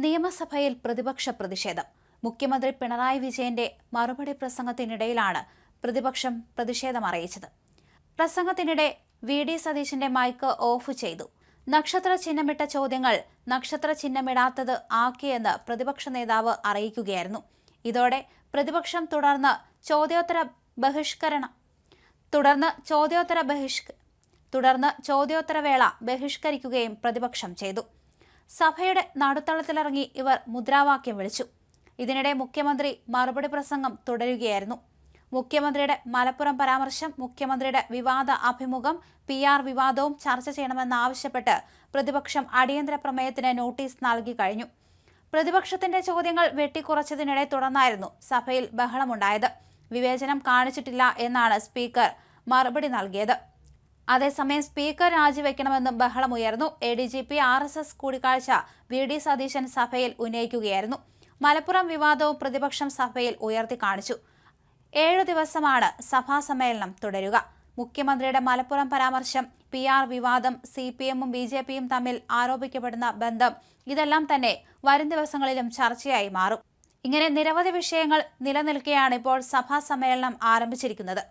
നിയമസഭയിൽ പ്രതിപക്ഷ പ്രതിഷേധം. മുഖ്യമന്ത്രി പിണറായി വിജയന്റെ മറുപടി പ്രസംഗത്തിനിടയിലാണ് പ്രതിപക്ഷം പ്രതിഷേധം അറിയിച്ചത്. പ്രസംഗത്തിനിടെ വി.ഡി. സതീശന്റെ മൈക്ക് ഓഫ് ചെയ്തു. നക്ഷത്ര ചിഹ്നമിട്ട ചോദ്യങ്ങൾ നക്ഷത്ര ചിഹ്നമിടാത്തത് ആക്കിയെന്ന് പ്രതിപക്ഷ നേതാവ് അറിയിക്കുകയായിരുന്നു. ഇതോടെ പ്രതിപക്ഷം തുടർന്ന് ചോദ്യോത്തരവേള ബഹിഷ്കരിക്കുകയും പ്രതിപക്ഷം ചെയ്തു. സഭയുടെ നടുത്തളത്തിലിറങ്ങി ഇവർ മുദ്രാവാക്യം വിളിച്ചു. ഇതിനിടെ മുഖ്യമന്ത്രി മറുപടി പ്രസംഗം തുടരുകയായിരുന്നു. മുഖ്യമന്ത്രിയുടെ മലപ്പുറം പരാമർശം, മുഖ്യമന്ത്രിയുടെ വിവാദ അഭിമുഖം, PR വിവാദവും ചർച്ച ചെയ്യണമെന്നാവശ്യപ്പെട്ട് പ്രതിപക്ഷം അടിയന്തര പ്രമേയത്തിന് നോട്ടീസ് നൽകി കഴിഞ്ഞു. പ്രതിപക്ഷത്തിന്റെ ചോദ്യങ്ങൾ വെട്ടിക്കുറച്ചതിനിടെ തുടർന്നായിരുന്നു സഭയിൽ ബഹളമുണ്ടായത്. വിവേചനം കാണിച്ചിട്ടില്ല എന്നാണ് സ്പീക്കർ മറുപടി നൽകിയത്. അതേസമയം സ്പീക്കർ രാജിവെക്കണമെന്നും ബഹളമുയർന്നു. ADGP RSS കൂടിക്കാഴ്ച വി.ഡി. സതീശൻ സഭയിൽ ഉന്നയിക്കുകയായിരുന്നു. മലപ്പുറം വിവാദവും പ്രതിപക്ഷം സഭയിൽ ഉയർത്തി കാണിച്ചു. 7 ദിവസമാണ് സഭാ സമ്മേളനം തുടരുക. മുഖ്യമന്ത്രിയുടെ മലപ്പുറം പരാമർശം, PR വിവാദം, CPM-ഉം BJP-യും തമ്മിൽ ആരോപിക്കപ്പെടുന്ന ബന്ധം, ഇതെല്ലാം തന്നെ വരും ദിവസങ്ങളിലും ചർച്ചയായി മാറും. ഇങ്ങനെ നിരവധി വിഷയങ്ങൾ നിലനിൽക്കെയാണ് ഇപ്പോൾ സഭാ സമ്മേളനം ആരംഭിച്ചിരിക്കുന്നത്.